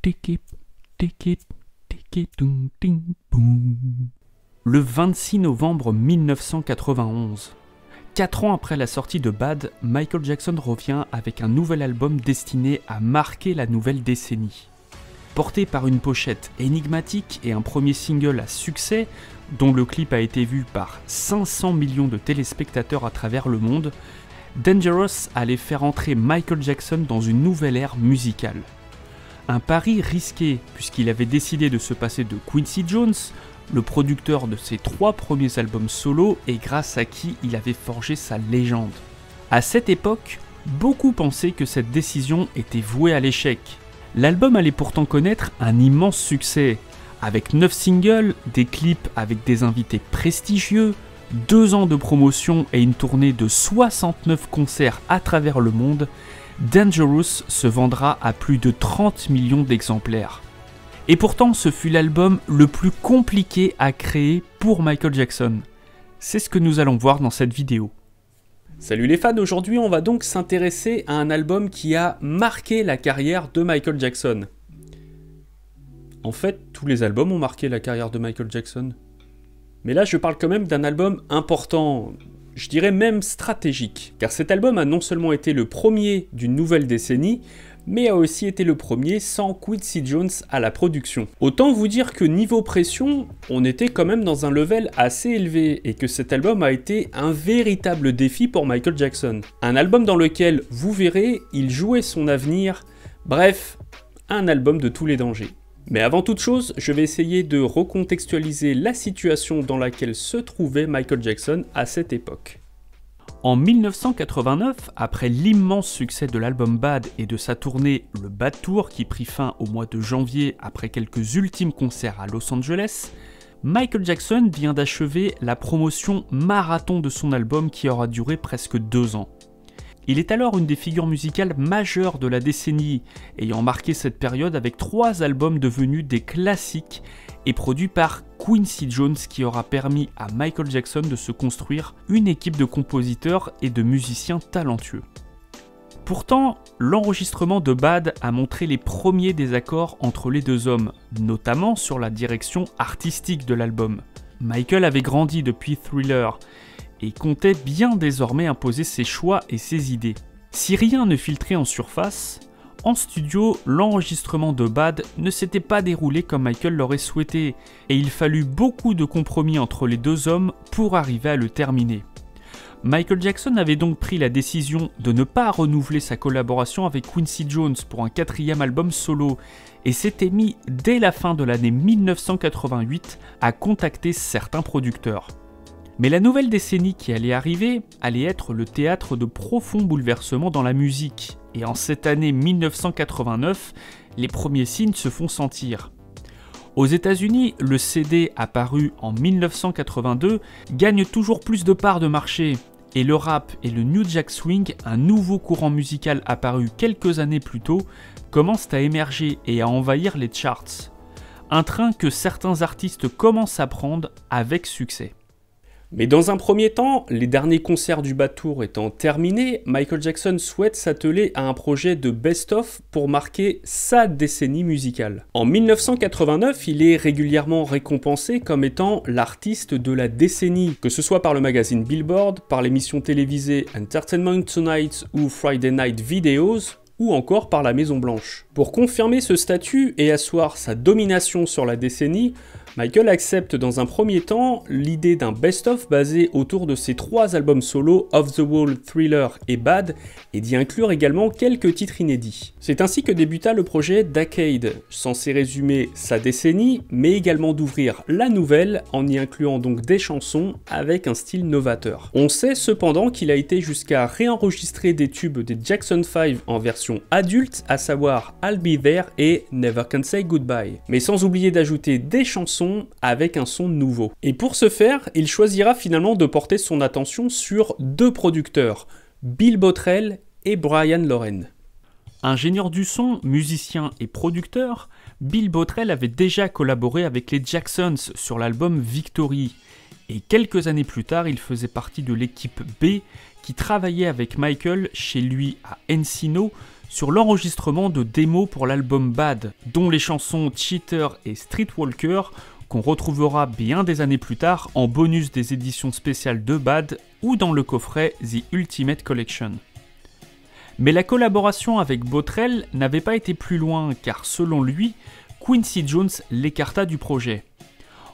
Tiki, tiki, tiki, tung, ting, boum. Le 26 novembre 1991, 4 ans après la sortie de Bad, Michael Jackson revient avec un nouvel album destiné à marquer la nouvelle décennie. Porté par une pochette énigmatique et un premier single à succès, dont le clip a été vu par 500 millions de téléspectateurs à travers le monde, Dangerous allait faire entrer Michael Jackson dans une nouvelle ère musicale. Un pari risqué puisqu'il avait décidé de se passer de Quincy Jones, le producteur de ses 3 premiers albums solo et grâce à qui il avait forgé sa légende. À cette époque, beaucoup pensaient que cette décision était vouée à l'échec. L'album allait pourtant connaître un immense succès, avec 9 singles, des clips avec des invités prestigieux, 2 ans de promotion et une tournée de 69 concerts à travers le monde, Dangerous se vendra à plus de 30 millions d'exemplaires. Et pourtant, ce fut l'album le plus compliqué à créer pour Michael Jackson. C'est ce que nous allons voir dans cette vidéo. Salut les fans, aujourd'hui on va donc s'intéresser à un album qui a marqué la carrière de Michael Jackson. En fait, tous les albums ont marqué la carrière de Michael Jackson. Mais là, je parle quand même d'un album important, je dirais même stratégique, car cet album a non seulement été le premier d'une nouvelle décennie, mais a aussi été le premier sans Quincy Jones à la production. Autant vous dire que niveau pression, on était quand même dans un level assez élevé et que cet album a été un véritable défi pour Michael Jackson. Un album dans lequel, vous verrez, il jouait son avenir, bref, un album de tous les dangers. Mais avant toute chose, je vais essayer de recontextualiser la situation dans laquelle se trouvait Michael Jackson à cette époque. En 1989, après l'immense succès de l'album Bad et de sa tournée le Bad Tour qui prit fin au mois de janvier après quelques ultimes concerts à Los Angeles, Michael Jackson vient d'achever la promotion marathon de son album qui aura duré presque 2 ans. Il est alors une des figures musicales majeures de la décennie, ayant marqué cette période avec 3 albums devenus des classiques et produits par Quincy Jones qui aura permis à Michael Jackson de se construire une équipe de compositeurs et de musiciens talentueux. Pourtant, l'enregistrement de Bad a montré les premiers désaccords entre les 2 hommes, notamment sur la direction artistique de l'album. Michael avait grandi depuis Thriller et comptait bien désormais imposer ses choix et ses idées. Si rien ne filtrait en surface, en studio, l'enregistrement de Bad ne s'était pas déroulé comme Michael l'aurait souhaité, et il fallut beaucoup de compromis entre les 2 hommes pour arriver à le terminer. Michael Jackson avait donc pris la décision de ne pas renouveler sa collaboration avec Quincy Jones pour un 4e album solo, et s'était mis dès la fin de l'année 1988 à contacter certains producteurs. Mais la nouvelle décennie qui allait arriver allait être le théâtre de profonds bouleversements dans la musique, et en cette année 1989, les premiers signes se font sentir. Aux États-Unis, le CD apparu en 1982 gagne toujours plus de parts de marché, et le rap et le New Jack Swing, un nouveau courant musical apparu quelques années plus tôt, commencent à émerger et à envahir les charts. Un train que certains artistes commencent à prendre avec succès. Mais dans un premier temps, les derniers concerts du Bad Tour étant terminés, Michael Jackson souhaite s'atteler à un projet de best-of pour marquer sa décennie musicale. En 1989, il est régulièrement récompensé comme étant l'artiste de la décennie, que ce soit par le magazine Billboard, par l'émission télévisée Entertainment Tonight ou Friday Night Videos, ou encore par la Maison Blanche. Pour confirmer ce statut et asseoir sa domination sur la décennie, Michael accepte dans un premier temps l'idée d'un best-of basé autour de ses 3 albums solo Off the Wall, Thriller et Bad, et d'y inclure également quelques titres inédits. C'est ainsi que débuta le projet Decade, censé résumer sa décennie, mais également d'ouvrir la nouvelle en y incluant donc des chansons avec un style novateur. On sait cependant qu'il a été jusqu'à réenregistrer des tubes des Jackson 5 en version adulte, à savoir I'll Be There et Never Can Say Goodbye, mais sans oublier d'ajouter des chansons avec un son nouveau. Et pour ce faire, il choisira finalement de porter son attention sur 2 producteurs, Bill Bottrell et Brian Loren. Ingénieur du son, musicien et producteur, Bill Bottrell avait déjà collaboré avec les Jacksons sur l'album Victory, et quelques années plus tard, il faisait partie de l'équipe B qui travaillait avec Michael chez lui à Encino sur l'enregistrement de démos pour l'album Bad, dont les chansons Cheater et Streetwalker, qu'on retrouvera bien des années plus tard en bonus des éditions spéciales de Bad ou dans le coffret The Ultimate Collection. Mais la collaboration avec Bottrell n'avait pas été plus loin car selon lui, Quincy Jones l'écarta du projet.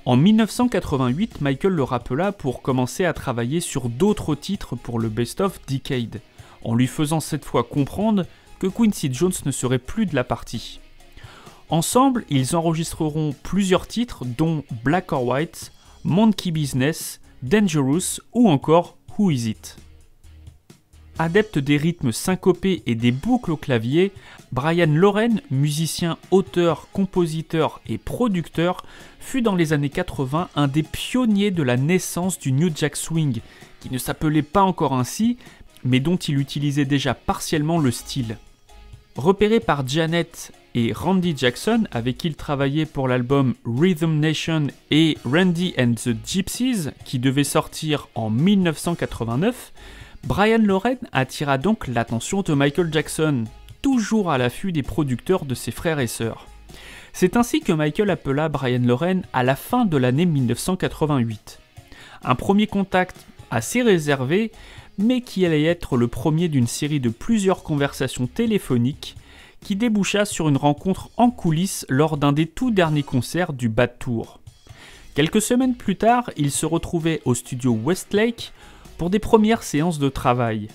En 1988, Michael le rappela pour commencer à travailler sur d'autres titres pour le Best of Decade, en lui faisant cette fois comprendre que Quincy Jones ne serait plus de la partie. Ensemble, ils enregistreront plusieurs titres dont Black or White, Monkey Business, Dangerous ou encore Who Is It. Adepte des rythmes syncopés et des boucles au clavier, Brian Loren, musicien, auteur, compositeur et producteur, fut dans les années 80 un des pionniers de la naissance du New Jack Swing, qui ne s'appelait pas encore ainsi, mais dont il utilisait déjà partiellement le style. Repéré par Janet et Randy Jackson, avec qui il travaillait pour l'album Rhythm Nation et Randy and the Gypsies, qui devait sortir en 1989, Brian Loren attira donc l'attention de Michael Jackson, toujours à l'affût des producteurs de ses frères et sœurs. C'est ainsi que Michael appela Brian Loren à la fin de l'année 1988. Un premier contact assez réservé, mais qui allait être le premier d'une série de plusieurs conversations téléphoniques qui déboucha sur une rencontre en coulisses lors d'un des tout derniers concerts du Bad Tour. Quelques semaines plus tard, ils se retrouvaient au studio Westlake pour des premières séances de travail.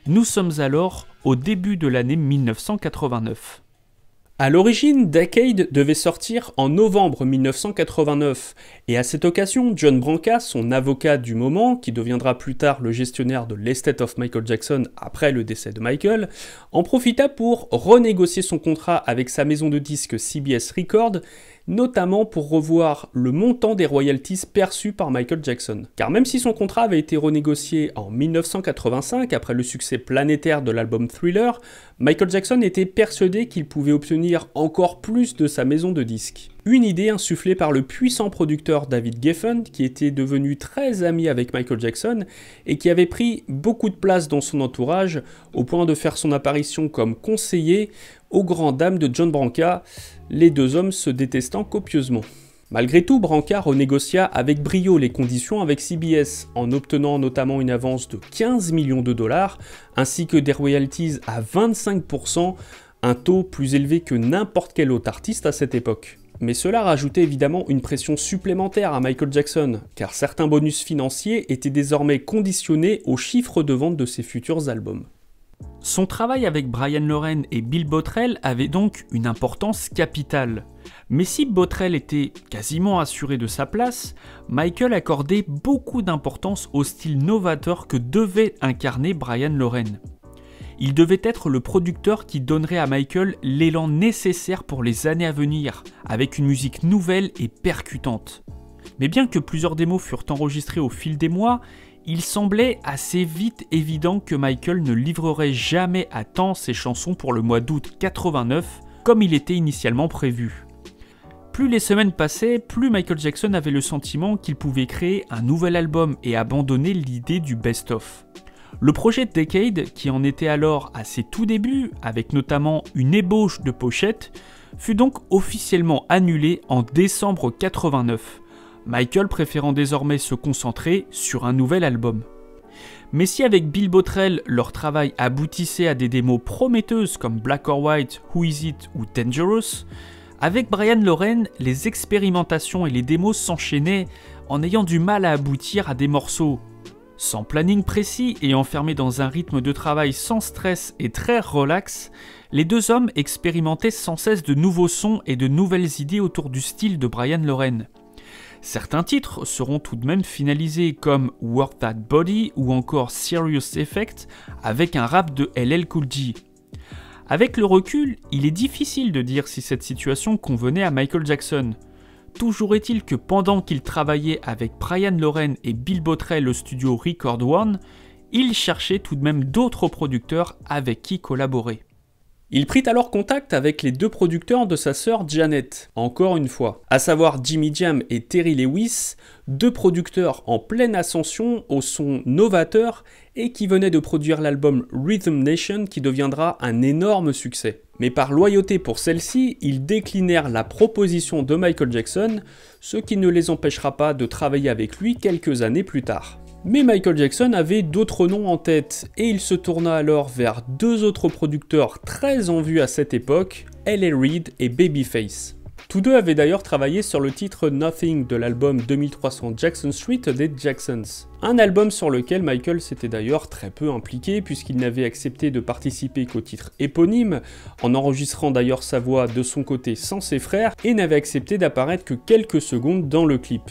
Nous sommes alors au début de l'année 1989. À l'origine, Decade devait sortir en novembre 1989, et à cette occasion, John Branca, son avocat du moment, qui deviendra plus tard le gestionnaire de l'estate of Michael Jackson après le décès de Michael, en profita pour renégocier son contrat avec sa maison de disques CBS Records, notamment pour revoir le montant des royalties perçues par Michael Jackson. Car même si son contrat avait été renégocié en 1985, après le succès planétaire de l'album Thriller, Michael Jackson était persuadé qu'il pouvait obtenir encore plus de sa maison de disques. Une idée insufflée par le puissant producteur David Geffen, qui était devenu très ami avec Michael Jackson et qui avait pris beaucoup de place dans son entourage, au point de faire son apparition comme conseiller aux grandes dames de John Branca, les deux hommes se détestant copieusement. Malgré tout, Branca renégocia avec brio les conditions avec CBS, en obtenant notamment une avance de 15 millions de dollars, ainsi que des royalties à 25%, un taux plus élevé que n'importe quel autre artiste à cette époque. Mais cela rajoutait évidemment une pression supplémentaire à Michael Jackson, car certains bonus financiers étaient désormais conditionnés aux chiffres de vente de ses futurs albums. Son travail avec Brian Loren et Bill Bottrell avait donc une importance capitale. Mais si Bottrell était quasiment assuré de sa place, Michael accordait beaucoup d'importance au style novateur que devait incarner Brian Loren. Il devait être le producteur qui donnerait à Michael l'élan nécessaire pour les années à venir, avec une musique nouvelle et percutante. Mais bien que plusieurs démos furent enregistrées au fil des mois, il semblait assez vite évident que Michael ne livrerait jamais à temps ses chansons pour le mois d'août 89, comme il était initialement prévu. Plus les semaines passaient, plus Michael Jackson avait le sentiment qu'il pouvait créer un nouvel album et abandonner l'idée du best-of. Le projet Decade, qui en était alors à ses tout débuts, avec notamment une ébauche de pochette, fut donc officiellement annulé en décembre 89, Michael préférant désormais se concentrer sur un nouvel album. Mais si avec Bill Bottrell, leur travail aboutissait à des démos prometteuses comme Black or White, Who Is It ou Dangerous, avec Brian Loren, les expérimentations et les démos s'enchaînaient en ayant du mal à aboutir à des morceaux. Sans planning précis et enfermés dans un rythme de travail sans stress et très relax, les deux hommes expérimentaient sans cesse de nouveaux sons et de nouvelles idées autour du style de Brian Loren. Certains titres seront tout de même finalisés comme Work That Body ou encore Serious Effect avec un rap de LL Cool J. Avec le recul, il est difficile de dire si cette situation convenait à Michael Jackson. Toujours est-il que pendant qu'il travaillait avec Brian Loren et Bill Bottrell au studio Record One, il cherchait tout de même d'autres producteurs avec qui collaborer. Il prit alors contact avec les deux producteurs de sa sœur Janet, encore une fois, à savoir Jimmy Jam et Terry Lewis, deux producteurs en pleine ascension au son novateur et qui venaient de produire l'album Rhythm Nation qui deviendra un énorme succès. Mais par loyauté pour celle-ci, ils déclinèrent la proposition de Michael Jackson, ce qui ne les empêchera pas de travailler avec lui quelques années plus tard. Mais Michael Jackson avait d'autres noms en tête, et il se tourna alors vers deux autres producteurs très en vue à cette époque, L.A. Reid et Babyface. Tous deux avaient d'ailleurs travaillé sur le titre Nothing de l'album 2300 Jackson Street des Jacksons. Un album sur lequel Michael s'était d'ailleurs très peu impliqué puisqu'il n'avait accepté de participer qu'au titre éponyme, en enregistrant d'ailleurs sa voix de son côté sans ses frères, et n'avait accepté d'apparaître que quelques secondes dans le clip.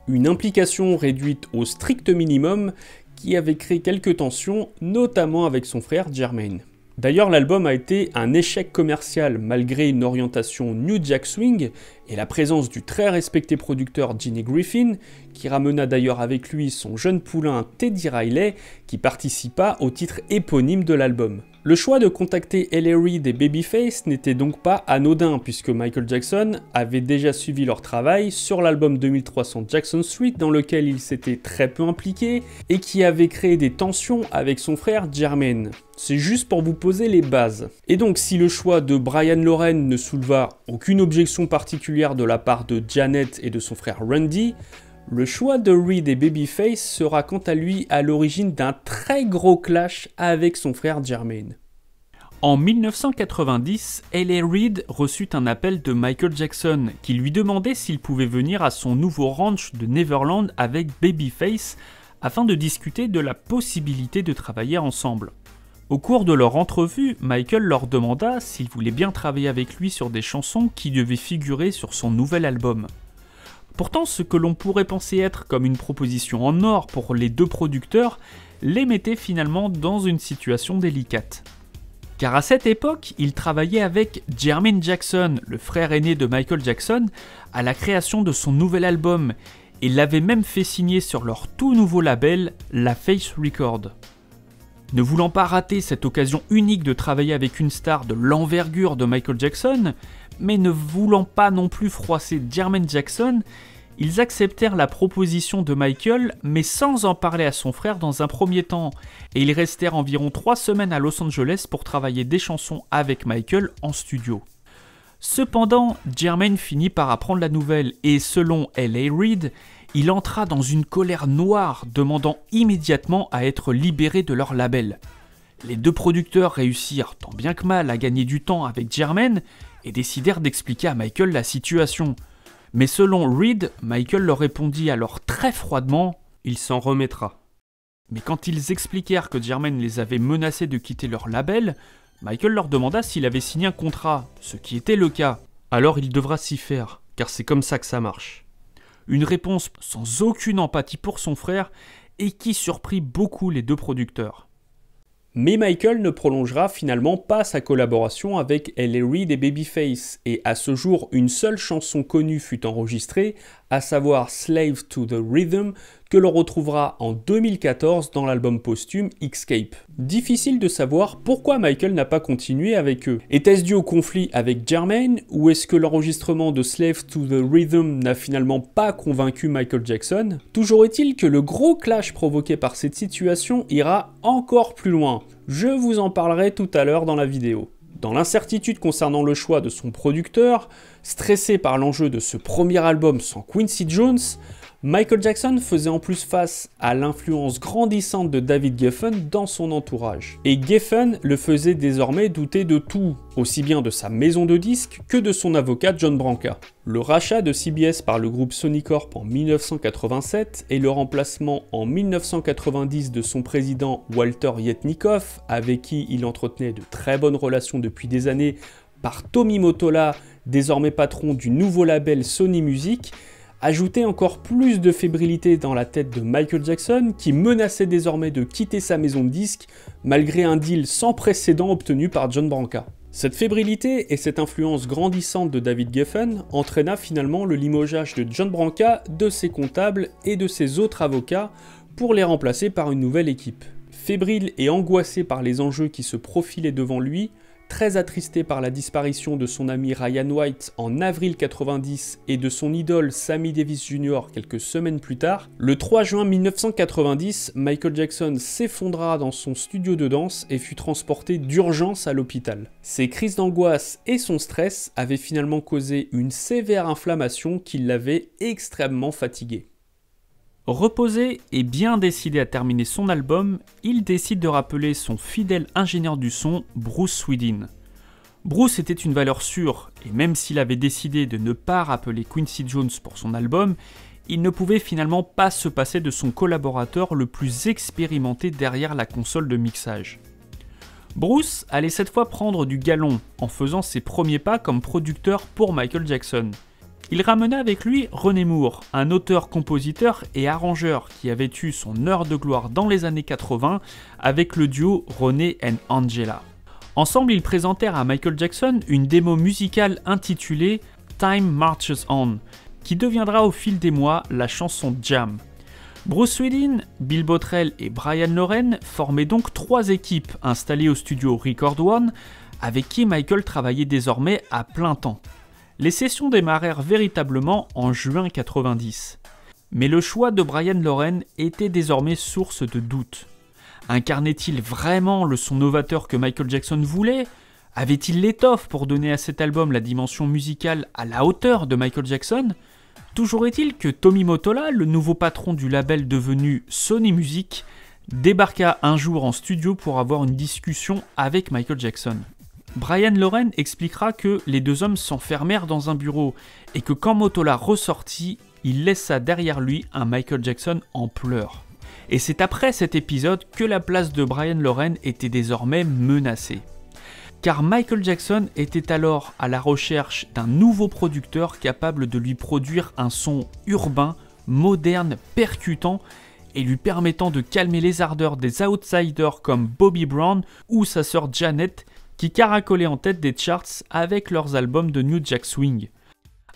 Une implication réduite au strict minimum qui avait créé quelques tensions, notamment avec son frère Jermaine. D'ailleurs, l'album a été un échec commercial malgré une orientation New Jack Swing et la présence du très respecté producteur Ginny Griffin, qui ramena d'ailleurs avec lui son jeune poulain Teddy Riley, qui participa au titre éponyme de l'album. Le choix de contacter L.A. Reid et Babyface n'était donc pas anodin, puisque Michael Jackson avait déjà suivi leur travail sur l'album 2300 Jackson Street, dans lequel il s'était très peu impliqué, et qui avait créé des tensions avec son frère Jermaine. C'est juste pour vous poser les bases. Et donc si le choix de Brian Loren ne souleva aucune objection particulière de la part de Janet et de son frère Randy, le choix de Reid et Babyface sera quant à lui à l'origine d'un très gros clash avec son frère Jermaine. En 1990, L.A. Reid reçut un appel de Michael Jackson qui lui demandait s'il pouvait venir à son nouveau ranch de Neverland avec Babyface afin de discuter de la possibilité de travailler ensemble. Au cours de leur entrevue, Michael leur demanda s'ils voulaient bien travailler avec lui sur des chansons qui devaient figurer sur son nouvel album. Pourtant, ce que l'on pourrait penser être comme une proposition en or pour les deux producteurs les mettait finalement dans une situation délicate. Car à cette époque, ils travaillaient avec Jermaine Jackson, le frère aîné de Michael Jackson, à la création de son nouvel album, et l'avaient même fait signer sur leur tout nouveau label, La Face Record. Ne voulant pas rater cette occasion unique de travailler avec une star de l'envergure de Michael Jackson, mais ne voulant pas non plus froisser Jermaine Jackson, ils acceptèrent la proposition de Michael, mais sans en parler à son frère dans un premier temps, et ils restèrent environ 3 semaines à Los Angeles pour travailler des chansons avec Michael en studio. Cependant, Jermaine finit par apprendre la nouvelle, et selon L.A. Reid, il entra dans une colère noire, demandant immédiatement à être libéré de leur label. Les deux producteurs réussirent tant bien que mal à gagner du temps avec Jermaine, et décidèrent d'expliquer à Michael la situation. Mais selon Reid, Michael leur répondit alors très froidement « Il s'en remettra ». Mais quand ils expliquèrent que Jermaine les avait menacés de quitter leur label, Michael leur demanda s'il avait signé un contrat, ce qui était le cas. Alors il devra s'y faire, car c'est comme ça que ça marche. Une réponse sans aucune empathie pour son frère et qui surprit beaucoup les deux producteurs. Mais Michael ne prolongera finalement pas sa collaboration avec L.A. Reid et Babyface, et à ce jour, une seule chanson connue fut enregistrée, à savoir Slave to the Rhythm, que l'on retrouvera en 2014 dans l'album posthume Escape. Difficile de savoir pourquoi Michael n'a pas continué avec eux. Était-ce dû au conflit avec Jermaine, ou est-ce que l'enregistrement de Slave to the Rhythm n'a finalement pas convaincu Michael Jackson? Toujours est-il que le gros clash provoqué par cette situation ira encore plus loin. Je vous en parlerai tout à l'heure dans la vidéo. Dans l'incertitude concernant le choix de son producteur, stressé par l'enjeu de ce premier album sans Quincy Jones, Michael Jackson faisait en plus face à l'influence grandissante de David Geffen dans son entourage. Et Geffen le faisait désormais douter de tout, aussi bien de sa maison de disques que de son avocat John Branca. Le rachat de CBS par le groupe Sony Corp en 1987 et le remplacement en 1990 de son président Walter Yetnikoff, avec qui il entretenait de très bonnes relations depuis des années, par Tommy Mottola, désormais patron du nouveau label Sony Music, ajoutait encore plus de fébrilité dans la tête de Michael Jackson, qui menaçait désormais de quitter sa maison de disques malgré un deal sans précédent obtenu par John Branca. Cette fébrilité et cette influence grandissante de David Geffen entraîna finalement le limogeage de John Branca, de ses comptables et de ses autres avocats pour les remplacer par une nouvelle équipe. Fébrile et angoissé par les enjeux qui se profilaient devant lui, très attristé par la disparition de son ami Ryan White en avril 90 et de son idole Sammy Davis Jr. quelques semaines plus tard, le 3 juin 1990, Michael Jackson s'effondra dans son studio de danse et fut transporté d'urgence à l'hôpital. Ses crises d'angoisse et son stress avaient finalement causé une sévère inflammation qui l'avait extrêmement fatigué. Reposé et bien décidé à terminer son album, il décide de rappeler son fidèle ingénieur du son, Bruce Swedien. Bruce était une valeur sûre, et même s'il avait décidé de ne pas rappeler Quincy Jones pour son album, il ne pouvait finalement pas se passer de son collaborateur le plus expérimenté derrière la console de mixage. Bruce allait cette fois prendre du galon en faisant ses premiers pas comme producteur pour Michael Jackson. Il ramena avec lui Ronnie Moore, un auteur-compositeur et arrangeur qui avait eu son heure de gloire dans les années 80 avec le duo Ronnie and Angela. Ensemble, ils présentèrent à Michael Jackson une démo musicale intitulée Time Marches On, qui deviendra au fil des mois la chanson Jam. Bruce Swedien, Bill Bottrell et Brian Loren formaient donc 3 équipes installées au studio Record One, avec qui Michael travaillait désormais à plein temps. Les sessions démarrèrent véritablement en juin 90. Mais le choix de Brian Loren était désormais source de doute. Incarnait-il vraiment le son novateur que Michael Jackson voulait ? Avait-il l'étoffe pour donner à cet album la dimension musicale à la hauteur de Michael Jackson ? Toujours est-il que Tommy Mottola, le nouveau patron du label devenu Sony Music, débarqua un jour en studio pour avoir une discussion avec Michael Jackson. Brian Loren expliquera que les 2 hommes s'enfermèrent dans un bureau et que quand Mottola ressortit, il laissa derrière lui un Michael Jackson en pleurs. Et c'est après cet épisode que la place de Brian Loren était désormais menacée. Car Michael Jackson était alors à la recherche d'un nouveau producteur capable de lui produire un son urbain, moderne, percutant et lui permettant de calmer les ardeurs des outsiders comme Bobby Brown ou sa sœur Janet, qui caracolaient en tête des charts avec leurs albums de New Jack Swing.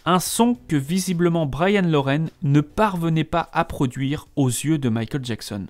Un son que visiblement Brian Loren ne parvenait pas à produire aux yeux de Michael Jackson.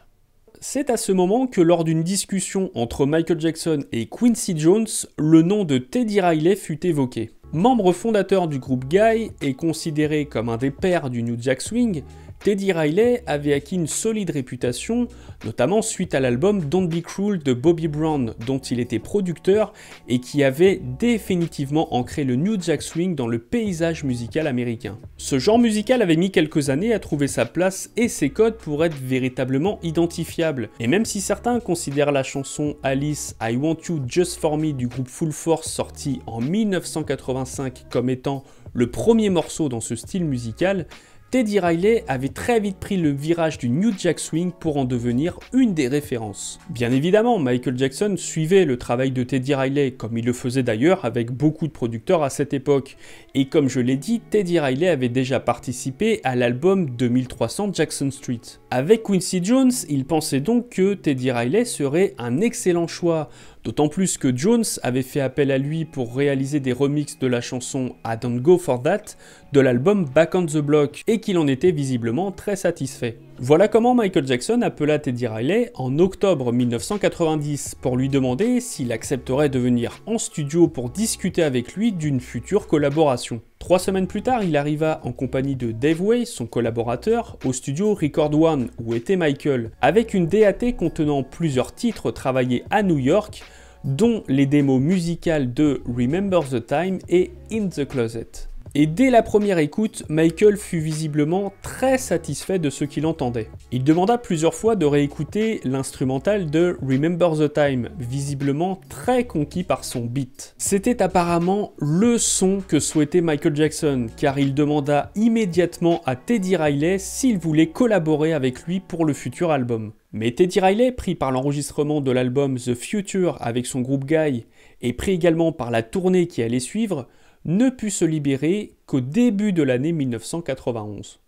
C'est à ce moment que lors d'une discussion entre Michael Jackson et Quincy Jones, le nom de Teddy Riley fut évoqué. Membre fondateur du groupe Guy et considéré comme un des pères du New Jack Swing, Teddy Riley avait acquis une solide réputation, notamment suite à l'album Don't Be Cruel de Bobby Brown, dont il était producteur et qui avait définitivement ancré le New Jack Swing dans le paysage musical américain. Ce genre musical avait mis quelques années à trouver sa place et ses codes pour être véritablement identifiables. Et même si certains considèrent la chanson Alice, I Want You Just For Me du groupe Full Force sorti en 1985 comme étant le premier morceau dans ce style musical, Teddy Riley avait très vite pris le virage du New Jack Swing pour en devenir une des références. Bien évidemment, Michael Jackson suivait le travail de Teddy Riley, comme il le faisait d'ailleurs avec beaucoup de producteurs à cette époque. Et comme je l'ai dit, Teddy Riley avait déjà participé à l'album 2300 Jackson Street. Avec Quincy Jones, il pensait donc que Teddy Riley serait un excellent choix, d'autant plus que Jones avait fait appel à lui pour réaliser des remixes de la chanson I Don't Go For That de l'album Back on the Block et qu'il en était visiblement très satisfait. Voilà comment Michael Jackson appela Teddy Riley en octobre 1990 pour lui demander s'il accepterait de venir en studio pour discuter avec lui d'une future collaboration. 3 semaines plus tard, il arriva en compagnie de Dave Way, son collaborateur, au studio Record One où était Michael, avec une DAT contenant plusieurs titres travaillés à New York, dont les démos musicales de Remember the Time et In the Closet. Et dès la première écoute, Michael fut visiblement très satisfait de ce qu'il entendait. Il demanda plusieurs fois de réécouter l'instrumental de Remember the Time, visiblement très conquis par son beat. C'était apparemment le son que souhaitait Michael Jackson, car il demanda immédiatement à Teddy Riley s'il voulait collaborer avec lui pour le futur album. Mais Teddy Riley, pris par l'enregistrement de l'album The Future avec son groupe Guy, et pris également par la tournée qui allait suivre, ne put se libérer qu'au début de l'année 1991.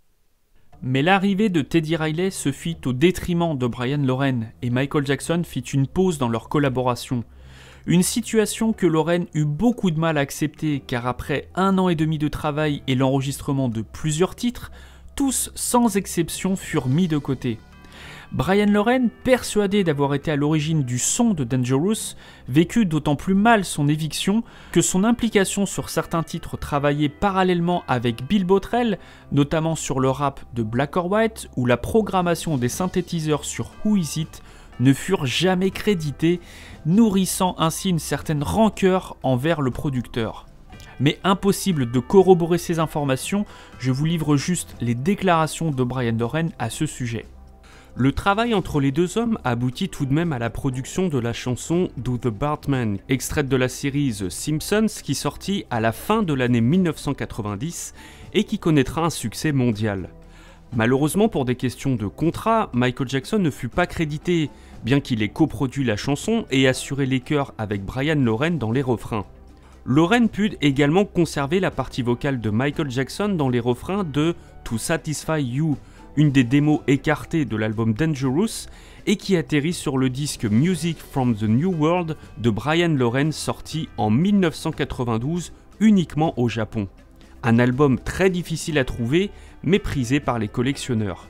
Mais l'arrivée de Teddy Riley se fit au détriment de Brian Loren et Michael Jackson fit une pause dans leur collaboration. Une situation que Loren eut beaucoup de mal à accepter car après 1 an et demi de travail et l'enregistrement de plusieurs titres, tous sans exception furent mis de côté. Brian Loren, persuadé d'avoir été à l'origine du son de Dangerous, vécut d'autant plus mal son éviction que son implication sur certains titres travaillés parallèlement avec Bill Bottrell, notamment sur le rap de Black or White ou la programmation des synthétiseurs sur Who Is It, ne furent jamais crédités, nourrissant ainsi une certaine rancœur envers le producteur. Mais impossible de corroborer ces informations, je vous livre juste les déclarations de Brian Loren à ce sujet. Le travail entre les deux hommes aboutit tout de même à la production de la chanson Do the Bartman, extraite de la série The Simpsons qui sortit à la fin de l'année 1990 et qui connaîtra un succès mondial. Malheureusement pour des questions de contrat, Michael Jackson ne fut pas crédité, bien qu'il ait coproduit la chanson et assuré les chœurs avec Brian Loren dans les refrains. Loren put également conserver la partie vocale de Michael Jackson dans les refrains de To Satisfy You, une des démos écartées de l'album Dangerous et qui atterrit sur le disque Music from the New World de Brian Loren sorti en 1992 uniquement au Japon. Un album très difficile à trouver, mais prisé par les collectionneurs.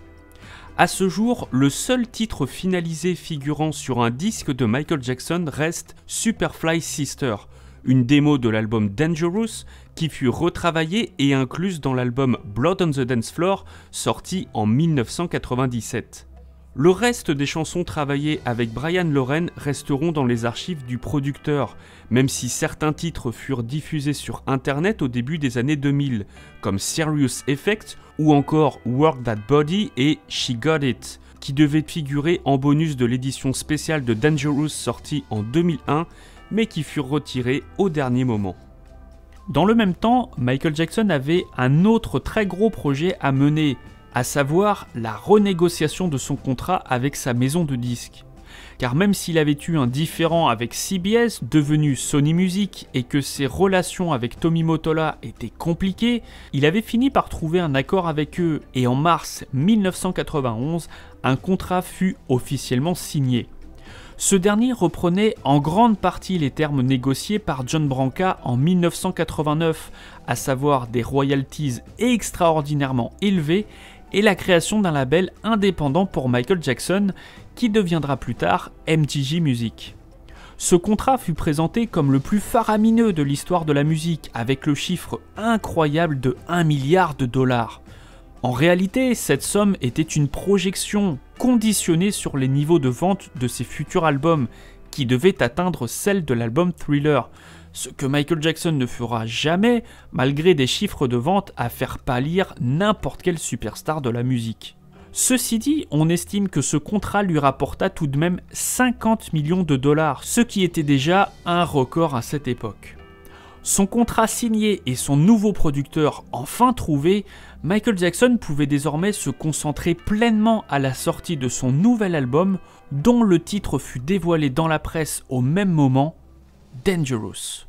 A ce jour, le seul titre finalisé figurant sur un disque de Michael Jackson reste Superfly Sister, une démo de l'album Dangerous qui fut retravaillée et incluse dans l'album Blood on the Dance Floor sorti en 1997. Le reste des chansons travaillées avec Brian Loren resteront dans les archives du producteur, même si certains titres furent diffusés sur internet au début des années 2000, comme Serious Effect ou encore Work That Body et She Got It, qui devaient figurer en bonus de l'édition spéciale de Dangerous sortie en 2001, mais qui furent retirés au dernier moment. Dans le même temps, Michael Jackson avait un autre très gros projet à mener, à savoir la renégociation de son contrat avec sa maison de disques. Car même s'il avait eu un différend avec CBS, devenu Sony Music, et que ses relations avec Tommy Mottola étaient compliquées, il avait fini par trouver un accord avec eux, et en mars 1991, un contrat fut officiellement signé. Ce dernier reprenait en grande partie les termes négociés par John Branca en 1989, à savoir des royalties extraordinairement élevées et la création d'un label indépendant pour Michael Jackson, qui deviendra plus tard MTG Music. Ce contrat fut présenté comme le plus faramineux de l'histoire de la musique, avec le chiffre incroyable de 1 milliard de dollars. En réalité, cette somme était une projection conditionnée sur les niveaux de vente de ses futurs albums, qui devaient atteindre celle de l'album Thriller, ce que Michael Jackson ne fera jamais, malgré des chiffres de vente à faire pâlir n'importe quel superstar de la musique. Ceci dit, on estime que ce contrat lui rapporta tout de même 50 millions de dollars, ce qui était déjà un record à cette époque. Son contrat signé et son nouveau producteur enfin trouvé, Michael Jackson pouvait désormais se concentrer pleinement à la sortie de son nouvel album, dont le titre fut dévoilé dans la presse au même moment, Dangerous.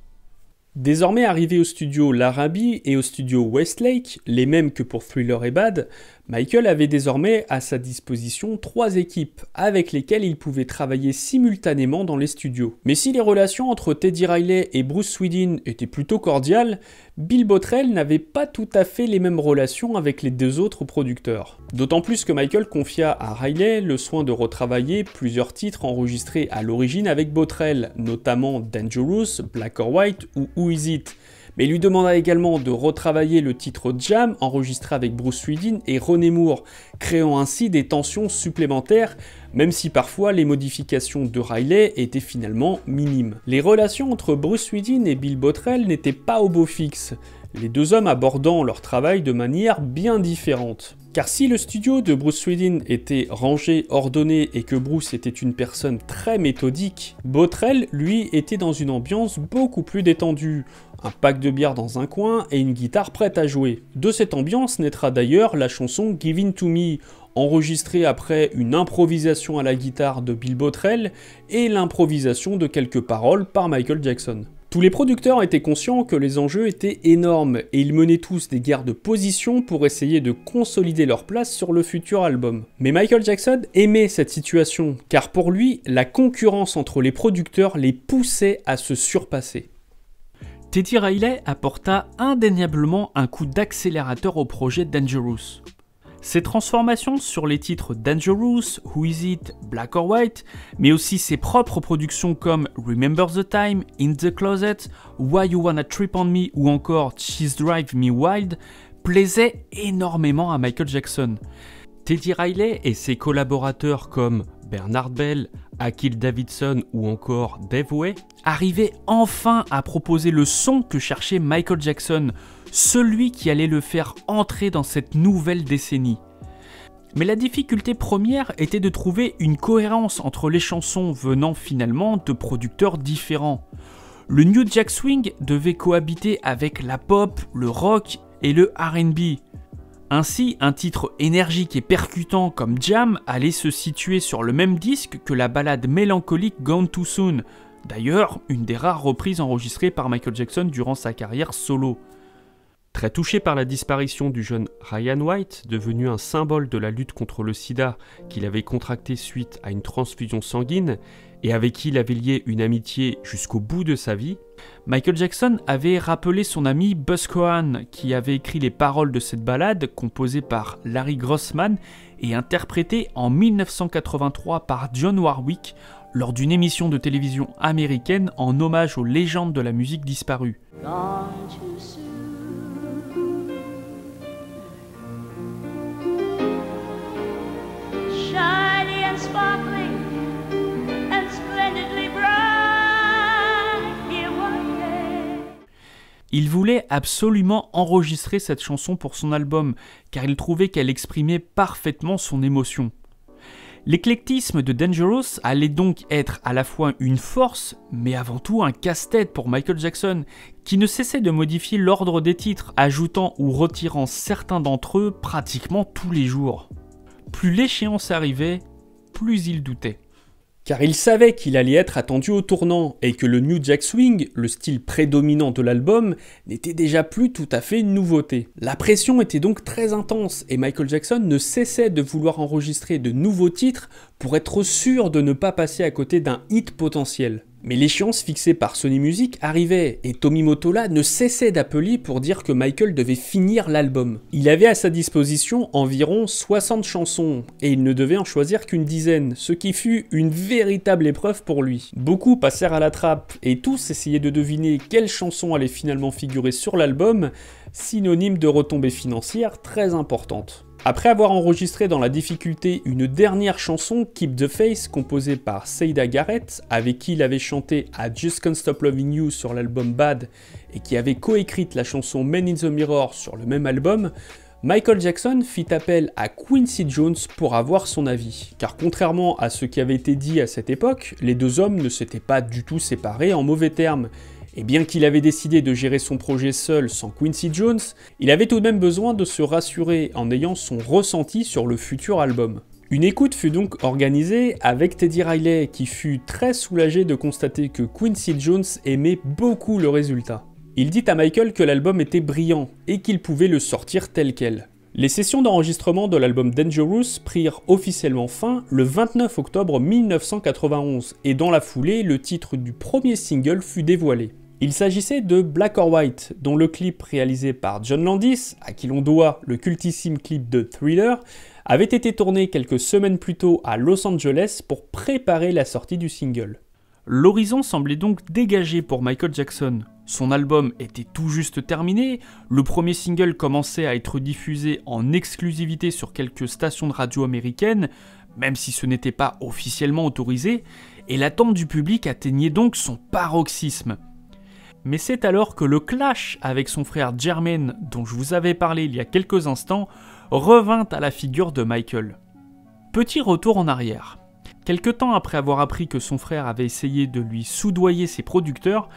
Désormais arrivé au studio Larrabee et au studio Westlake, les mêmes que pour Thriller et Bad, Michael avait désormais à sa disposition 3 équipes avec lesquelles il pouvait travailler simultanément dans les studios. Mais si les relations entre Teddy Riley et Bruce Swedien étaient plutôt cordiales, Bill Bottrell n'avait pas tout à fait les mêmes relations avec les 2 autres producteurs. D'autant plus que Michael confia à Riley le soin de retravailler plusieurs titres enregistrés à l'origine avec Bottrell, notamment Dangerous, Black or White ou Who Is It, mais il lui demanda également de retravailler le titre Jam enregistré avec Bruce Swedien et Ronnie Moore, créant ainsi des tensions supplémentaires, même si parfois les modifications de Riley étaient finalement minimes. Les relations entre Bruce Swedien et Bill Bottrell n'étaient pas au beau fixe, les 2 hommes abordant leur travail de manière bien différente. Car si le studio de Bruce Swedien était rangé, ordonné et que Bruce était une personne très méthodique, Bottrell, lui, était dans une ambiance beaucoup plus détendue. Un pack de bière dans un coin et une guitare prête à jouer. De cette ambiance naîtra d'ailleurs la chanson Give In To Me, enregistrée après une improvisation à la guitare de Bill Bottrell et l'improvisation de quelques paroles par Michael Jackson. Tous les producteurs étaient conscients que les enjeux étaient énormes et ils menaient tous des guerres de position pour essayer de consolider leur place sur le futur album. Mais Michael Jackson aimait cette situation, car pour lui, la concurrence entre les producteurs les poussait à se surpasser. Teddy Riley apporta indéniablement un coup d'accélérateur au projet Dangerous. Ses transformations sur les titres Dangerous, Who Is It, Black or White, mais aussi ses propres productions comme Remember the Time, In the Closet, Why You Wanna Trip on Me ou encore She's Drive Me Wild, plaisaient énormément à Michael Jackson. Teddy Riley et ses collaborateurs comme Bernard Bell, Akil Davidson ou encore Dave Way arrivaient enfin à proposer le son que cherchait Michael Jackson, celui qui allait le faire entrer dans cette nouvelle décennie. Mais la difficulté première était de trouver une cohérence entre les chansons venant finalement de producteurs différents. Le New Jack Swing devait cohabiter avec la pop, le rock et le R&B. Ainsi, un titre énergique et percutant comme Jam allait se situer sur le même disque que la ballade mélancolique Gone Too Soon, d'ailleurs une des rares reprises enregistrées par Michael Jackson durant sa carrière solo. Très touché par la disparition du jeune Ryan White, devenu un symbole de la lutte contre le sida qu'il avait contracté suite à une transfusion sanguine et avec qui il avait lié une amitié jusqu'au bout de sa vie, Michael Jackson avait rappelé son ami Buzz Cohen qui avait écrit les paroles de cette ballade composée par Larry Grossman et interprétée en 1983 par Dionne Warwick lors d'une émission de télévision américaine en hommage aux légendes de la musique disparues. Shiny and sparkling and splendidly bright, here one day. Il voulait absolument enregistrer cette chanson pour son album, car il trouvait qu'elle exprimait parfaitement son émotion. L'éclectisme de Dangerous allait donc être à la fois une force, mais avant tout un casse-tête pour Michael Jackson, qui ne cessait de modifier l'ordre des titres, ajoutant ou retirant certains d'entre eux pratiquement tous les jours. Plus l'échéance arrivait, plus il doutait. Car il savait qu'il allait être attendu au tournant et que le New Jack Swing, le style prédominant de l'album, n'était déjà plus tout à fait une nouveauté. La pression était donc très intense et Michael Jackson ne cessait de vouloir enregistrer de nouveaux titres pour être sûr de ne pas passer à côté d'un hit potentiel. Mais l'échéance fixée par Sony Music arrivait et Tommy Mottola ne cessait d'appeler pour dire que Michael devait finir l'album. Il avait à sa disposition environ 60 chansons et il ne devait en choisir qu'une dizaine, ce qui fut une véritable épreuve pour lui. Beaucoup passèrent à la trappe et tous essayaient de deviner quelle chanson allait finalement figurer sur l'album, synonyme de retombées financières très importantes. Après avoir enregistré dans la difficulté une dernière chanson, Keep the Faith, composée par Seyda Garrett, avec qui il avait chanté I Just Can't Stop Loving You sur l'album Bad, et qui avait coécrite la chanson Men in the Mirror sur le même album, Michael Jackson fit appel à Quincy Jones pour avoir son avis. Car contrairement à ce qui avait été dit à cette époque, les deux hommes ne s'étaient pas du tout séparés en mauvais termes. Et bien qu'il avait décidé de gérer son projet seul sans Quincy Jones, il avait tout de même besoin de se rassurer en ayant son ressenti sur le futur album. Une écoute fut donc organisée avec Teddy Riley qui fut très soulagé de constater que Quincy Jones aimait beaucoup le résultat. Il dit à Michael que l'album était brillant et qu'il pouvait le sortir tel quel. Les sessions d'enregistrement de l'album Dangerous prirent officiellement fin le 29 octobre 1991 et dans la foulée, le titre du premier single fut dévoilé. Il s'agissait de Black or White, dont le clip réalisé par John Landis, à qui l'on doit le cultissime clip de Thriller, avait été tourné quelques semaines plus tôt à Los Angeles pour préparer la sortie du single. L'horizon semblait donc dégagé pour Michael Jackson. Son album était tout juste terminé, le premier single commençait à être diffusé en exclusivité sur quelques stations de radio américaines, même si ce n'était pas officiellement autorisé, et l'attente du public atteignait donc son paroxysme. Mais c'est alors que le clash avec son frère Jermaine, dont je vous avais parlé il y a quelques instants, revint à la figure de Michael. Petit retour en arrière. Quelque temps après avoir appris que son frère avait essayé de lui soudoyer ses producteurs,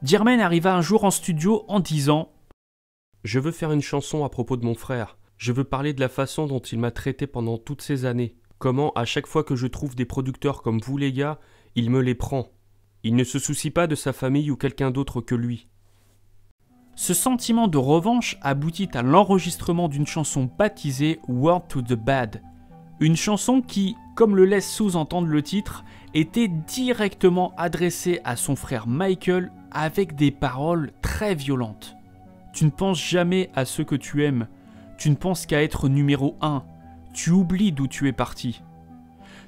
Jermaine arriva un jour en studio en disant « Je veux faire une chanson à propos de mon frère. Je veux parler de la façon dont il m'a traité pendant toutes ces années. Comment, à chaque fois que je trouve des producteurs comme vous les gars, il me les prend. Il ne se soucie pas de sa famille ou quelqu'un d'autre que lui. » Ce sentiment de revanche aboutit à l'enregistrement d'une chanson baptisée Word to the Bad. Une chanson qui, comme le laisse sous-entendre le titre, était directement adressée à son frère Michael avec des paroles très violentes. Tu ne penses jamais à ceux que tu aimes. Tu ne penses qu'à être numéro 1. tu oublies d'où tu es parti.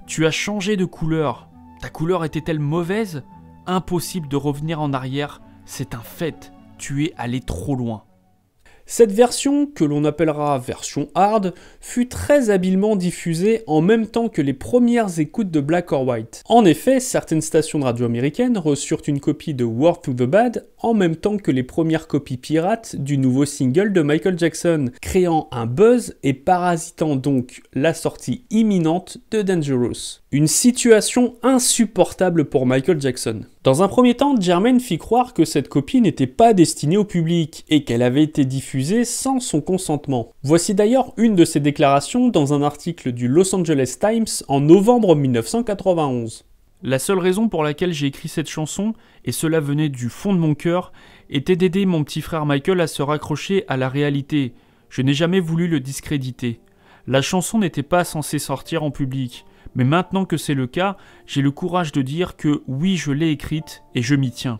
Tu as changé de couleur. Ta couleur était-elle mauvaise? Impossible de revenir en arrière, c'est un fait. Tu es allé trop loin. Cette version, que l'on appellera version hard, fut très habilement diffusée en même temps que les premières écoutes de Black or White. En effet, certaines stations de radio américaines reçurent une copie de Word to the Bad en même temps que les premières copies pirates du nouveau single de Michael Jackson, créant un buzz et parasitant donc la sortie imminente de Dangerous. Une situation insupportable pour Michael Jackson. Dans un premier temps, Jermaine fit croire que cette copie n'était pas destinée au public et qu'elle avait été diffusée sans son consentement. Voici d'ailleurs une de ses déclarations dans un article du Los Angeles Times en novembre 1991. La seule raison pour laquelle j'ai écrit cette chanson, et cela venait du fond de mon cœur, était d'aider mon petit frère Michael à se raccrocher à la réalité. Je n'ai jamais voulu le discréditer. La chanson n'était pas censée sortir en public. Mais maintenant que c'est le cas, j'ai le courage de dire que oui, je l'ai écrite et je m'y tiens.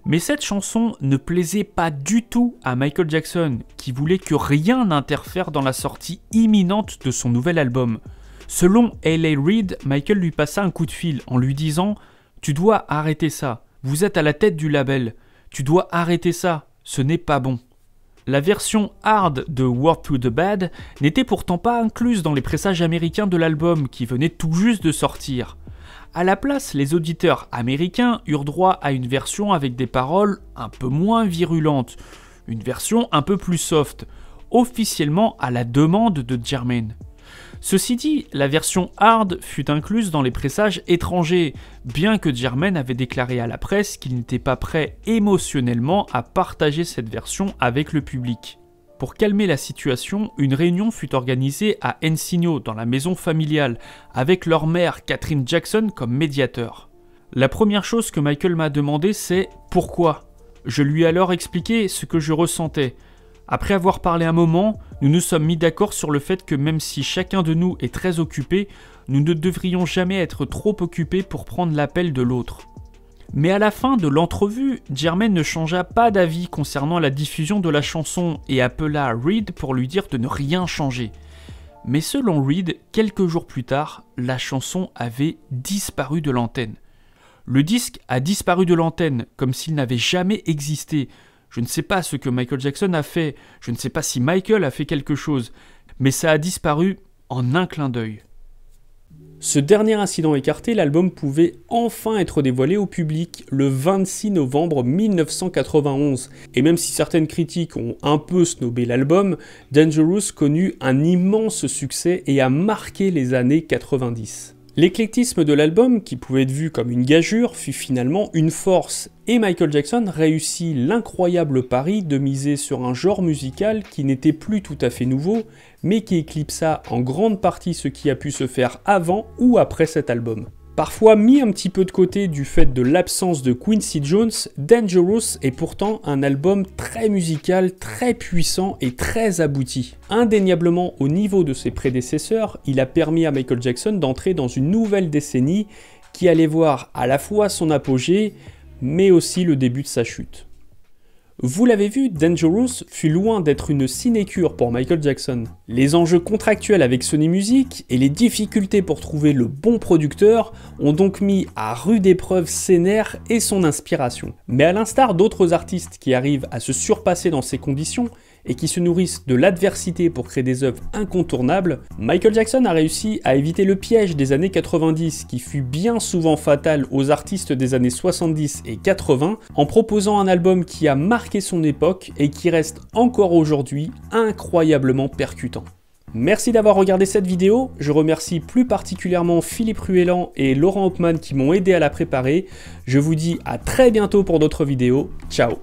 Mais cette chanson ne plaisait pas du tout à Michael Jackson, qui voulait que rien n'interfère dans la sortie imminente de son nouvel album. Selon L.A. Reid, Michael lui passa un coup de fil en lui disant « Tu dois arrêter ça, vous êtes à la tête du label, tu dois arrêter ça, ce n'est pas bon ». La version hard de Word to the Bad n'était pourtant pas incluse dans les pressages américains de l'album qui venait tout juste de sortir. À la place, les auditeurs américains eurent droit à une version avec des paroles un peu moins virulentes, une version un peu plus soft, officiellement à la demande de Jermaine. Ceci dit, la version hard fut incluse dans les pressages étrangers, bien que Jermaine avait déclaré à la presse qu'il n'était pas prêt émotionnellement à partager cette version avec le public. Pour calmer la situation, une réunion fut organisée à Encino, dans la maison familiale, avec leur mère Catherine Jackson comme médiateur. La première chose que Michael m'a demandé, c'est « Pourquoi ?» Je lui ai alors expliqué ce que je ressentais. Après avoir parlé un moment, nous nous sommes mis d'accord sur le fait que même si chacun de nous est très occupé, nous ne devrions jamais être trop occupés pour prendre l'appel de l'autre. Mais à la fin de l'entrevue, Jermaine ne changea pas d'avis concernant la diffusion de la chanson et appela Reid pour lui dire de ne rien changer. Mais selon Reid, quelques jours plus tard, la chanson avait disparu de l'antenne. Le disque a disparu de l'antenne comme s'il n'avait jamais existé. Je ne sais pas ce que Michael Jackson a fait, je ne sais pas si Michael a fait quelque chose, mais ça a disparu en un clin d'œil. Ce dernier incident écarté, l'album pouvait enfin être dévoilé au public le 26 novembre 1991. Et même si certaines critiques ont un peu snobé l'album, Dangerous connut un immense succès et a marqué les années 90. L'éclectisme de l'album, qui pouvait être vu comme une gageure, fut finalement une force, et Michael Jackson réussit l'incroyable pari de miser sur un genre musical qui n'était plus tout à fait nouveau, mais qui éclipsa en grande partie ce qui a pu se faire avant ou après cet album. Parfois mis un petit peu de côté du fait de l'absence de Quincy Jones, Dangerous est pourtant un album très musical, très puissant et très abouti. Indéniablement au niveau de ses prédécesseurs, il a permis à Michael Jackson d'entrer dans une nouvelle décennie qui allait voir à la fois son apogée, mais aussi le début de sa chute. Vous l'avez vu, Dangerous fut loin d'être une sinécure pour Michael Jackson. Les enjeux contractuels avec Sony Music et les difficultés pour trouver le bon producteur ont donc mis à rude épreuve ses nerfs et son inspiration. Mais à l'instar d'autres artistes qui arrivent à se surpasser dans ces conditions et qui se nourrissent de l'adversité pour créer des œuvres incontournables, Michael Jackson a réussi à éviter le piège des années 90 qui fut bien souvent fatal aux artistes des années 70 et 80 en proposant un album qui a marqué son époque et qui reste encore aujourd'hui incroyablement percutant. Merci d'avoir regardé cette vidéo, je remercie plus particulièrement Philippe Ruellan et Laurent Hopman qui m'ont aidé à la préparer. Je vous dis à très bientôt pour d'autres vidéos, ciao.